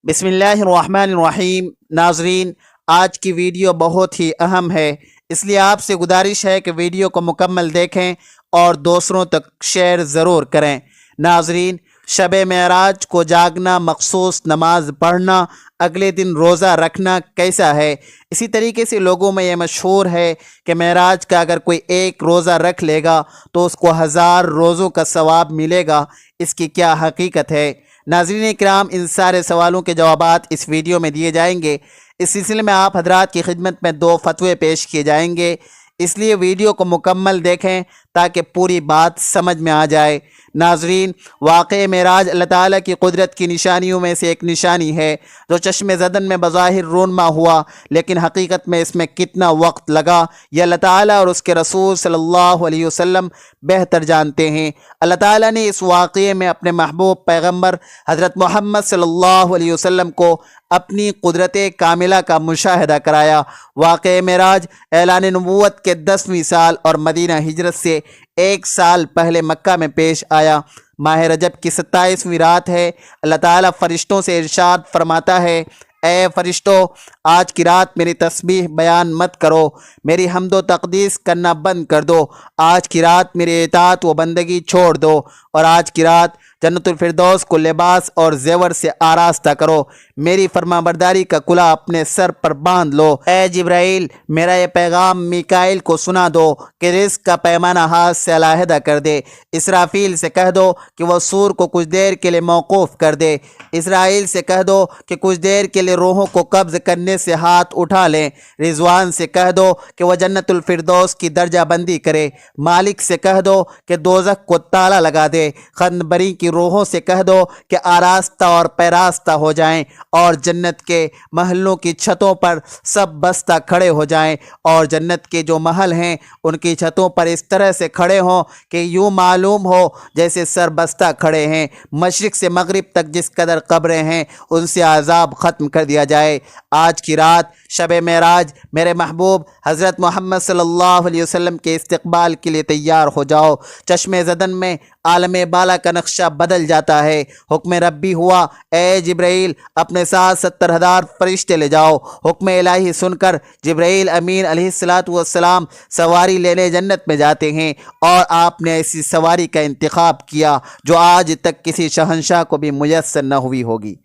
بسم اللہ الرحمن الرحیم۔ ناظرین، آج کی ویڈیو بہت ہی اہم ہے، اس لیے آپ سے گزارش ہے کہ ویڈیو کو مکمل دیکھیں اور دوسروں تک شیئر ضرور کریں۔ ناظرین، شب معراج کو جاگنا، مخصوص نماز پڑھنا، اگلے دن روزہ رکھنا کیسا ہے؟ اسی طریقے سے لوگوں میں یہ مشہور ہے کہ معراج کا اگر کوئی ایک روزہ رکھ لے گا تو اس کو 1000 روزوں کا ثواب ملے گا۔ اس کی کیا حقیقت ہے؟ ناظرین کرام، ان سارے سوالوں کے جوابات اس ویڈیو میں دیے جائیں گے۔ اس سلسلے میں آپ حضرات کی خدمت میں 2 فتوے پیش کیے جائیں گے، اس لیے ویڈیو کو مکمل دیکھیں تاکہ پوری بات سمجھ میں آ جائے۔ ناظرین، واقع معراج اللہ تعالیٰ کی قدرت کی نشانیوں میں سے ایک نشانی ہے جو چشم زدن میں بظاہر رونما ہوا، لیکن حقیقت میں اس میں کتنا وقت لگا یہ اللہ تعالیٰ اور اس کے رسول صلی اللہ علیہ وسلم بہتر جانتے ہیں۔ اللہ تعالیٰ نے اس واقعے میں اپنے محبوب پیغمبر حضرت محمد صلی اللہ علیہ وسلم کو اپنی قدرت کاملہ کا مشاہدہ کرایا۔ واقع معراج اعلان نبوت کے 10ویں سال اور مدینہ ہجرت سے 1 سال پہلے مکہ میں پیش آیا۔ ماہ رجب کی 27ویں رات ہے۔ اللہ تعالیٰ فرشتوں سے ارشاد فرماتا ہے، اے فرشتو، آج کی رات میری تسبیح بیان مت کرو، میری حمد و تقدیس کرنا بند کر دو، آج کی رات میری اطاعت و بندگی چھوڑ دو، اور آج کی رات جنت الفردوس کو لباس اور زیور سے آراستہ کرو، میری فرما برداری کا کلا اپنے سر پر باندھ لو۔ اے جبرائیل، میرا یہ پیغام میکائیل کو سنا دو کہ رزق کا پیمانہ ہاتھ سے علیحدہ کر دے۔ اسرافیل سے کہہ دو کہ وہ سور کو کچھ دیر کے لیے موقوف کر دے۔ اسرائیل سے کہہ دو کہ کچھ دیر کے لیے روحوں کو قبض کرنے سے ہاتھ اٹھا لیں۔ رضوان سے کہہ دو کہ وہ جنت الفردوس کی درجہ بندی کرے۔ مالک سے کہہ دو کہ دوزخ کو تالا لگا دے۔ خندبری کی روحوں سے کہہ دو کہ آراستہ اور پیراستہ ہو جائیں، اور جنت کے محلوں کی چھتوں پر سب بستہ کھڑے ہو جائیں، اور جنت کے جو محل ہیں ان کی چھتوں پر اس طرح سے کھڑے ہوں کہ یوں معلوم ہو جیسے سر بستہ کھڑے ہیں۔ مشرق سے مغرب تک جس قدر قبریں ہیں ان سے عذاب ختم کر دیا جائے۔ آج کی رات شب معراج، میرے محبوب حضرت محمد صلی اللہ علیہ وسلم کے استقبال کے لیے تیار ہو جاؤ۔ چشم زدن میں عالم بالا کا نقشہ بدل جاتا ہے۔ حکم ربی ہوا، اے جبرائیل، اپنے ساتھ 70,000 فرشتے لے جاؤ۔ حکم الہی سن کر جبرائیل امین علیہ السلام سواری لینے جنت میں جاتے ہیں، اور آپ نے ایسی سواری کا انتخاب کیا جو آج تک کسی شہنشاہ کو بھی میسر نہ ہوئی ہوگی۔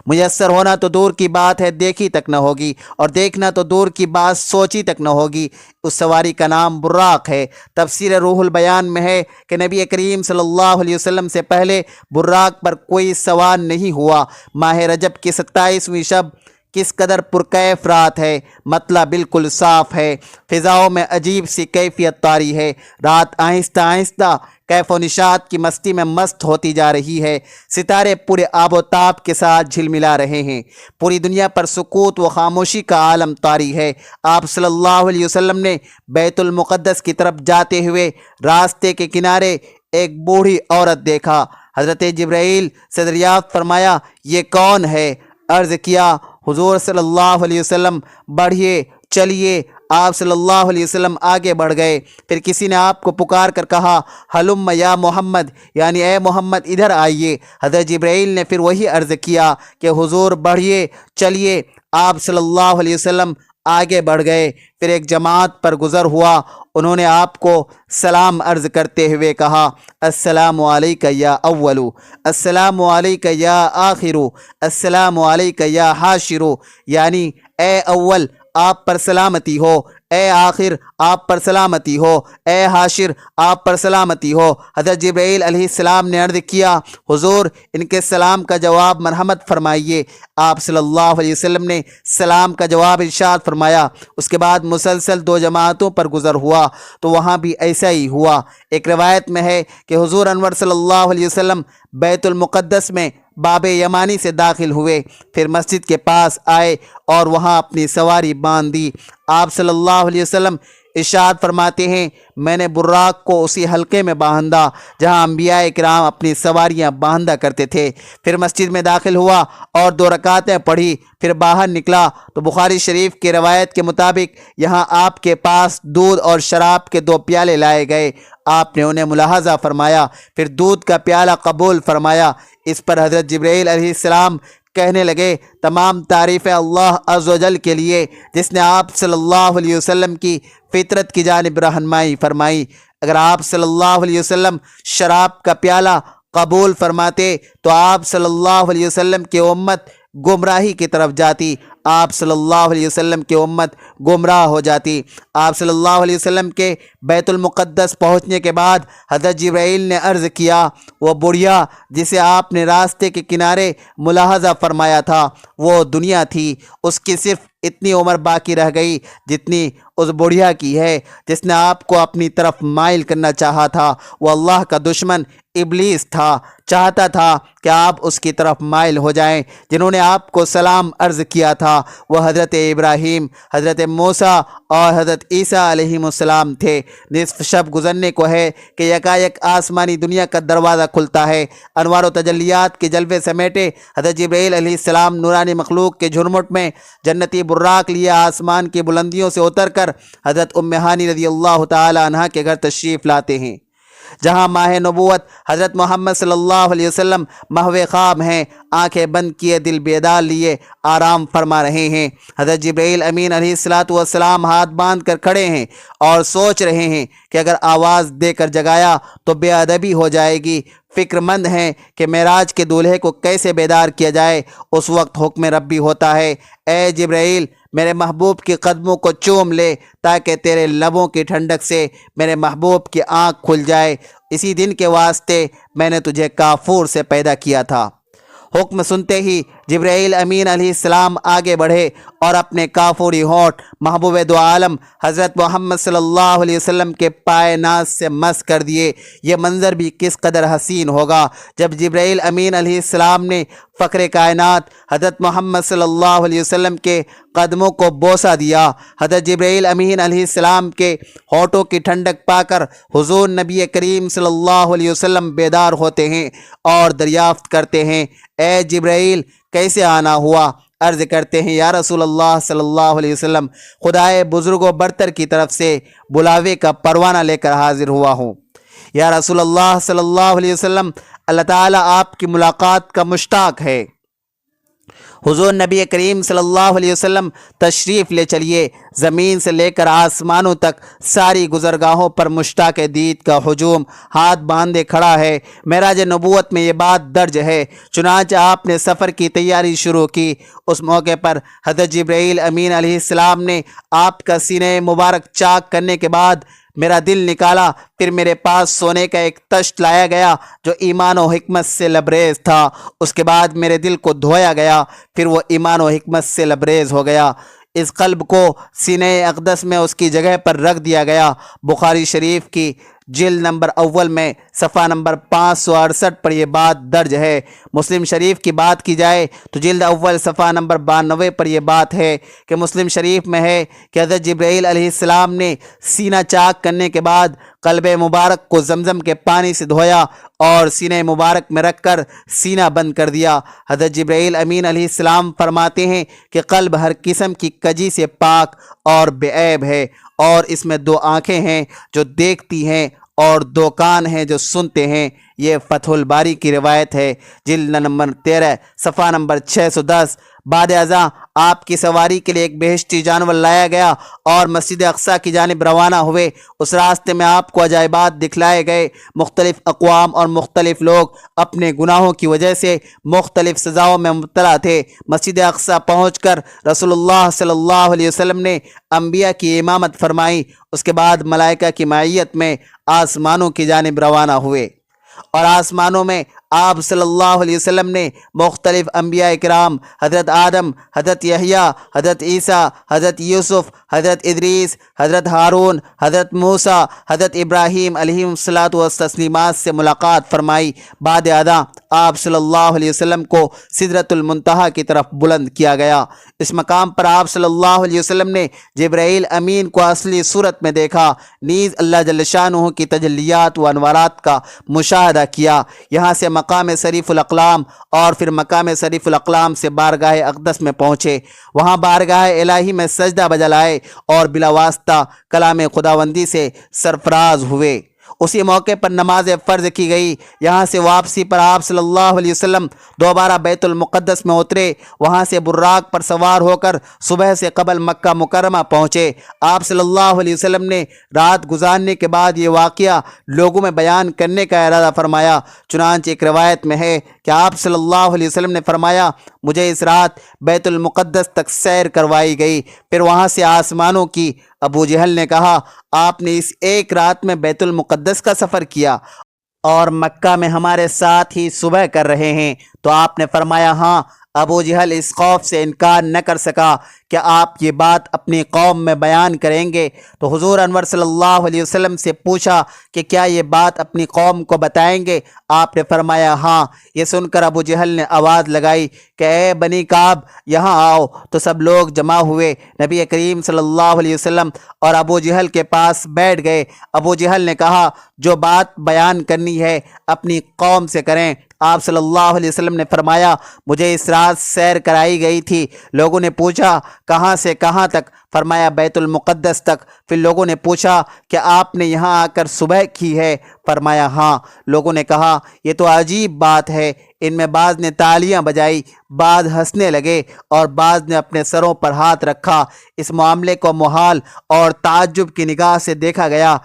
میسر ہونا تو دور کی بات ہے، دیکھی تک نہ ہوگی، اور دیکھنا تو دور کی بات سوچی تک نہ ہوگی۔ اس سواری کا نام براق ہے۔ تفسیر روح البیان میں ہے کہ نبی کریم صلی اللہ علیہ وسلم سے پہلے براق پر کوئی سوار نہیں ہوا۔ ماہ رجب کی 27ویں شب کس قدر پرکیف رات ہے، مطلع بالکل صاف ہے، فضاؤں میں عجیب سی کیفیت طاری ہے۔ رات آہستہ آہستہ کیف و نشاط کی مستی میں مست ہوتی جا رہی ہے۔ ستارے پورے آب و تاب کے ساتھ جھلملا رہے ہیں۔ پوری دنیا پر سکوت و خاموشی کا عالم طاری ہے۔ آپ صلی اللہ علیہ وسلم نے بیت المقدس کی طرف جاتے ہوئے راستے کے کنارے ایک بوڑھی عورت دیکھا۔ حضرت جبرائیل سے دریافت فرمایا، یہ کون ہے؟ عرض کیا، حضور صلی اللہ علیہ وسلم، بڑھیے، چلیے۔ آپ صلی اللہ علیہ وسلم آگے بڑھ گئے۔ پھر کسی نے آپ کو پکار کر کہا، ہلم یا محمد، یعنی اے محمد ادھر آئیے۔ حضرت جبرائیل نے پھر وہی عرض کیا کہ حضور بڑھیے، چلیے۔ آپ صلی اللہ علیہ وسلم آگے بڑھ گئے۔ پھر ایک جماعت پر گزر ہوا، انہوں نے آپ کو سلام عرض کرتے ہوئے کہا، السلام علیک یا اولو، السلام علیک یا آخرو، السلام علیک یا حاشرو، یعنی اے اول آپ پر سلامتی ہو، اے آخر آپ پر سلامتی ہو، اے حاشر آپ پر سلامتی ہو۔ حضرت جبرائیل علیہ السلام نے عرض کیا، حضور ان کے سلام کا جواب مرحمت فرمائیے۔ آپ صلی اللہ علیہ وسلم نے سلام کا جواب ارشاد فرمایا۔ اس کے بعد مسلسل 2 جماعتوں پر گزر ہوا تو وہاں بھی ایسا ہی ہوا۔ ایک روایت میں ہے کہ حضور انور صلی اللہ علیہ وسلم بیت المقدس میں باب یمانی سے داخل ہوئے، پھر مسجد کے پاس آئے اور وہاں اپنی سواری باندھ دی۔ آپ صلی اللہ علیہ وسلم ارشاد فرماتے ہیں، میں نے براق کو اسی حلقے میں باندھا جہاں انبیاء کرام اپنی سواریاں باندھا کرتے تھے۔ پھر مسجد میں داخل ہوا اور 2 رکعتیں پڑھی، پھر باہر نکلا تو بخاری شریف کی روایت کے مطابق یہاں آپ کے پاس دودھ اور شراب کے 2 پیالے لائے گئے۔ آپ نے انہیں ملاحظہ فرمایا، پھر دودھ کا پیالہ قبول فرمایا۔ اس پر حضرت جبرائیل علیہ السلام کہنے لگے تمام تعریفیں اللہ عز و جل کے لیے جس نے آپ صلی اللہ علیہ وسلم کی فطرت کی جانب رہنمائی فرمائی۔ اگر آپ صلی اللہ علیہ وسلم شراب کا پیالہ قبول فرماتے تو آپ صلی اللہ علیہ وسلم کی امت گمراہی کی طرف جاتی، آپ صلی اللہ علیہ وسلم کی امت گمراہ ہو جاتی۔ آپ صلی اللہ علیہ وسلم کے بیت المقدس پہنچنے کے بعد حضرت جبرائیل نے عرض کیا وہ بڑھیا جسے آپ نے راستے کے کنارے ملاحظہ فرمایا تھا وہ دنیا تھی، اس کی صرف اتنی عمر باقی رہ گئی جتنی اس بڑھیا کی ہے جس نے آپ کو اپنی طرف مائل کرنا چاہا تھا۔ وہ اللہ کا دشمن ابلیس تھا، چاہتا تھا کہ آپ اس کی طرف مائل ہو جائیں۔ جنہوں نے آپ کو سلام عرض کیا تھا وہ حضرت ابراہیم، حضرت موسیٰ اور حضرت عیسیٰ علیہ السلام تھے۔ نصف شب گزرنے کو ہے کہ یکایک آسمانی دنیا کا دروازہ کھلتا ہے، انوار و تجلیات کے جلوے سمیٹے حضرت جبرائیل علیہ السلام نورانی مخلوق کے جھرمٹ میں جنتی براق لیے آسمان کی بلندیوں سے اتر کر حضرت ام ہانی رضی اللہ تعالی عنہا کے گھر تشریف لاتے ہیں، جہاں ماہ نبوت حضرت محمد صلی اللہ علیہ وسلم محو خواب ہیں، آنکھیں بند کیے دل بیدار لیے آرام فرما رہے ہیں۔ حضرت جبرائیل امین علیہ السلام ہاتھ باندھ کر کھڑے ہیں اور سوچ رہے ہیں کہ اگر آواز دے کر جگایا تو بے ادبی ہو جائے گی، فکر مند ہیں کہ معراج کے دولہے کو کیسے بیدار کیا جائے۔ اس وقت حکم ربی ہوتا ہے اے جبرائیل میرے محبوب کے قدموں کو چوم لے تاکہ تیرے لبوں کی ٹھنڈک سے میرے محبوب کی آنکھ کھل جائے، اسی دن کے واسطے میں نے تجھے کافور سے پیدا کیا تھا۔ حکم سنتے ہی جبرائیل امین علیہ السلام آگے بڑھے اور اپنے کافوری ہونٹ محبوب دو عالم حضرت محمد صلی اللہ علیہ وسلم کے پائے ناز سے مس کر دیے۔ یہ منظر بھی کس قدر حسین ہوگا جب جبرائیل امین علیہ السلام نے فخر کائنات حضرت محمد صلی اللہ علیہ وسلم کے قدموں کو بوسہ دیا۔ حضرت جبرائیل امین علیہ السلام کے ہونٹوں کی ٹھنڈک پا کر حضور نبی کریم صلی اللہ علیہ وسلم بیدار ہوتے ہیں اور دریافت کرتے ہیں اے جبرائیل کیسے آنا ہوا؟ عرض کرتے ہیں یا رسول اللہ صلی اللہ علیہ وسلم خدائے بزرگ و برتر کی طرف سے بلاوے کا پروانہ لے کر حاضر ہوا ہوں۔ یا رسول اللہ صلی اللہ علیہ وسلم اللہ تعالیٰ آپ کی ملاقات کا مشتاق ہے۔ حضور نبی کریم صلی اللہ علیہ وسلم تشریف لے چلیے۔ زمین سے لے کر آسمانوں تک ساری گزرگاہوں پر مشتاق دید کا ہجوم ہاتھ باندھے کھڑا ہے۔ معراج نبوت میں یہ بات درج ہے۔ چنانچہ آپ نے سفر کی تیاری شروع کی۔ اس موقع پر حضرت جبرائیل امین علیہ السلام نے آپ کا سینہ مبارک چاک کرنے کے بعد میرا دل نکالا، پھر میرے پاس سونے کا ایک تشت لایا گیا جو ایمان و حکمت سے لبریز تھا۔ اس کے بعد میرے دل کو دھویا گیا، پھر وہ ایمان و حکمت سے لبریز ہو گیا۔ اس قلب کو سینہ اقدس میں اس کی جگہ پر رکھ دیا گیا۔ بخاری شریف کی جلد نمبر اول میں صفحہ نمبر 568 پر یہ بات درج ہے۔ مسلم شریف کی بات کی جائے تو جلد اول صفحہ نمبر 92 پر یہ بات ہے کہ مسلم شریف میں ہے کہ حضرت جبرائیل علیہ السلام نے سینہ چاک کرنے کے بعد قلب مبارک کو زمزم کے پانی سے دھویا اور سینہ مبارک میں رکھ کر سینہ بند کر دیا۔ حضرت جبرائیل امین علیہ السلام فرماتے ہیں کہ قلب ہر قسم کی کجی سے پاک اور بے عیب ہے، اور اس میں دو آنکھیں ہیں جو دیکھتی ہیں اور دو کان ہیں جو سنتے ہیں۔ یہ فتح الباری کی روایت ہے، جلد نمبر 13 صفحہ نمبر 610۔ بعد ازاں آپ کی سواری کے لیے ایک بہشتی جانور لایا گیا اور مسجد اقصیٰ کی جانب روانہ ہوئے۔ اس راستے میں آپ کو عجائبات دکھلائے گئے۔ مختلف اقوام اور مختلف لوگ اپنے گناہوں کی وجہ سے مختلف سزاؤں میں مبتلا تھے۔ مسجد اقصیٰ پہنچ کر رسول اللہ صلی اللہ علیہ وسلم نے انبیاء کی امامت فرمائی۔ اس کے بعد ملائکہ کی معیت میں آسمانوں کی جانب روانہ ہوئے، اور آسمانوں میں آپ صلی اللہ علیہ وسلم نے مختلف انبیاء کرام حضرت آدم، حضرت یحییٰ، حضرت عیسیٰ، حضرت یوسف، حضرت ادریس، حضرت ہارون، حضرت موسیٰ، حضرت ابراہیم علیہ الصلاۃ والتسلیمات سے ملاقات فرمائی۔ بعد ازاں آپ صلی اللہ علیہ وسلم کو سدرۃ المنتہا کی طرف بلند کیا گیا۔ اس مقام پر آپ صلی اللہ علیہ وسلم نے جبرائیل امین کو اصلی صورت میں دیکھا، نیز اللہ جل شانہ کی تجلیات و انوارات کا مشاہدہ کیا۔ یہاں سے مقام شریف الاقلام اور پھر مقام شریف الاقلام سے بارگاہ اقدس میں پہنچے۔ وہاں بارگاہ الہی میں سجدہ بجا لائے اور بلا واسطہ کلام خداوندی سے سرفراز ہوئے۔ اسی موقع پر نماز فرض کی گئی۔ یہاں سے واپسی پر آپ صلی اللہ علیہ وسلم دوبارہ بیت المقدس میں اترے۔ وہاں سے براق پر سوار ہو کر صبح سے قبل مکہ مکرمہ پہنچے۔ آپ صلی اللہ علیہ وسلم نے رات گزارنے کے بعد یہ واقعہ لوگوں میں بیان کرنے کا ارادہ فرمایا۔ چنانچہ ایک روایت میں ہے کہ آپ صلی اللہ علیہ وسلم نے فرمایا، مجھے اس رات بیت المقدس تک سیر کروائی گئی، پھر وہاں سے آسمانوں کی۔ ابو جہل نے کہا، آپ نے اس ایک رات میں بیت المقدس کا سفر کیا اور مکہ میں ہمارے ساتھ ہی صبح کر رہے ہیں؟ تو آپ نے فرمایا ہاں۔ ابو جہل اس خوف سے انکار نہ کر سکا کہ آپ یہ بات اپنی قوم میں بیان کریں گے، تو حضور انور صلی اللہ علیہ وسلم سے پوچھا کہ کیا یہ بات اپنی قوم کو بتائیں گے؟ آپ نے فرمایا ہاں۔ یہ سن کر ابو جہل نے آواز لگائی کہ اے بنی کعب، یہاں آؤ۔ تو سب لوگ جمع ہوئے، نبی کریم صلی اللہ علیہ وسلم اور ابو جہل کے پاس بیٹھ گئے۔ ابو جہل نے کہا، جو بات بیان کرنی ہے اپنی قوم سے کریں۔ آپ صلی اللہ علیہ وسلم نے فرمایا، مجھے اس رات سیر کرائی گئی تھی۔ لوگوں نے پوچھا، کہاں سے کہاں تک؟ فرمایا بیت المقدس تک۔ پھر لوگوں نے پوچھا کہ آپ نے یہاں آ کر صبح کی ہے؟ فرمایا ہاں۔ لوگوں نے کہا، یہ تو عجیب بات ہے۔ ان میں بعض نے تالیاں بجائی، بعض ہنسنے لگے اور بعض نے اپنے سروں پر ہاتھ رکھا۔ اس معاملے کو محال اور تعجب کی نگاہ سے دیکھا گیا۔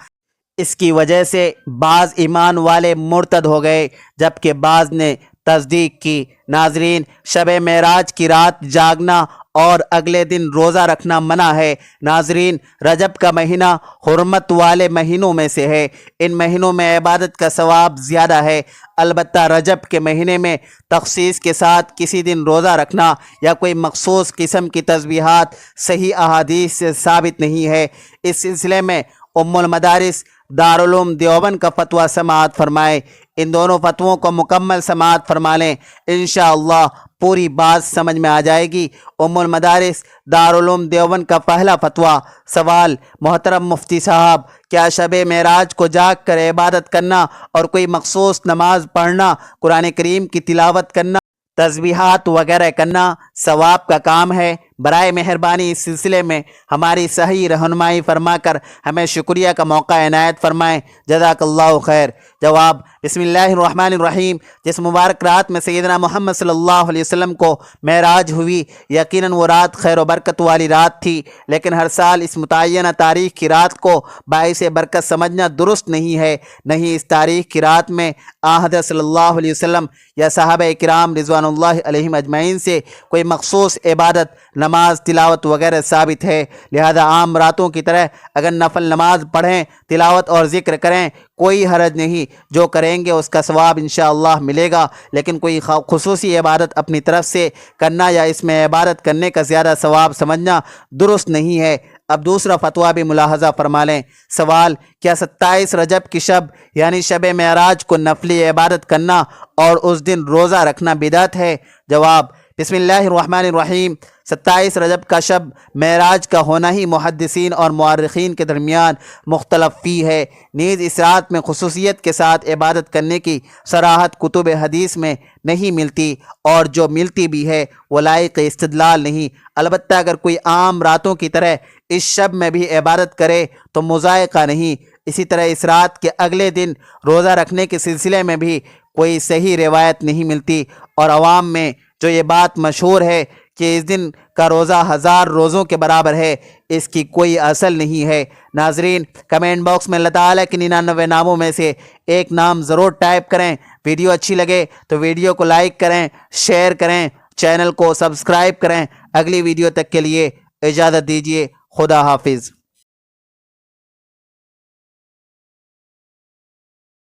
اس کی وجہ سے بعض ایمان والے مرتد ہو گئے، جبکہ بعض نے تصدیق کی۔ ناظرین، شب معراج کی رات جاگنا اور اگلے دن روزہ رکھنا منع ہے۔ ناظرین، رجب کا مہینہ حرمت والے مہینوں میں سے ہے۔ ان مہینوں میں عبادت کا ثواب زیادہ ہے۔ البتہ رجب کے مہینے میں تخصیص کے ساتھ کسی دن روزہ رکھنا یا کوئی مخصوص قسم کی تسبیحات صحیح احادیث سے ثابت نہیں ہے۔ اس سلسلے میں ام المدارس دارالعلوم دیوبند کا فتویٰ سماعت فرمائے۔ ان دونوں فتووں کو مکمل سماعت فرما لیں، انشاءاللہ پوری بات سمجھ میں آ جائے گی۔ ام المدارس دارالعلوم دیوبند کا پہلا فتویٰ۔ سوال، محترم مفتی صاحب، کیا شب معراج کو جاگ کر عبادت کرنا اور کوئی مخصوص نماز پڑھنا، قرآن کریم کی تلاوت کرنا، تسبیحات وغیرہ کرنا ثواب کا کام ہے؟ برائے مہربانی اس سلسلے میں ہماری صحیح رہنمائی فرما کر ہمیں شکریہ کا موقع عنایت فرمائیں، جزاک اللہ خیر۔ جواب، بسم اللہ الرحمن الرحیم۔ جس مبارک رات میں سیدنا محمد صلی اللہ علیہ وسلم کو معراج ہوئی، یقیناً وہ رات خیر و برکت والی رات تھی، لیکن ہر سال اس متعینہ تاریخ کی رات کو باعث برکت سمجھنا درست نہیں ہے۔ نہیں اس تاریخ کی رات میں حضرت صلی اللہ علیہ وسلم یا صحابہ کرام رضوان اللہ علیہم اجمعین سے کوئی مخصوص عبادت، نماز، تلاوت وغیرہ ثابت ہے۔ لہذا عام راتوں کی طرح اگر نفل نماز پڑھیں، تلاوت اور ذکر کریں، کوئی حرج نہیں۔ جو کریں گے اس کا ثواب انشاءاللہ ملے گا، لیکن کوئی خصوصی عبادت اپنی طرف سے کرنا یا اس میں عبادت کرنے کا زیادہ ثواب سمجھنا درست نہیں ہے۔ اب دوسرا فتویٰ بھی ملاحظہ فرما لیں۔ سوال، کیا 27 رجب کی شب یعنی شب معراج کو نفلی عبادت کرنا اور اس دن روزہ رکھنا بدعت ہے؟ جواب، بسم اللہ الرحمن الرحیم۔ 27 رجب کا شب معراج کا ہونا ہی محدثین اور مورخین کے درمیان مختلف فی ہے۔ نیز اس رات میں خصوصیت کے ساتھ عبادت کرنے کی صراحت کتب حدیث میں نہیں ملتی، اور جو ملتی بھی ہے وہ لائق استدلال نہیں۔ البتہ اگر کوئی عام راتوں کی طرح اس شب میں بھی عبادت کرے تو مذائقہ نہیں۔ اسی طرح اس رات کے اگلے دن روزہ رکھنے کے سلسلے میں بھی کوئی صحیح روایت نہیں ملتی، اور عوام میں جو یہ بات مشہور ہے کہ اس دن کا روزہ 1000 روزوں کے برابر ہے، اس کی کوئی اصل نہیں ہے۔ ناظرین، کمنٹ باکس میں اللہ تعالیٰ کے 99 ناموں میں سے ایک نام ضرور ٹائپ کریں۔ ویڈیو اچھی لگے تو ویڈیو کو لائک کریں، شیئر کریں، چینل کو سبسکرائب کریں۔ اگلی ویڈیو تک کے لیے اجازت دیجیے، خدا حافظ۔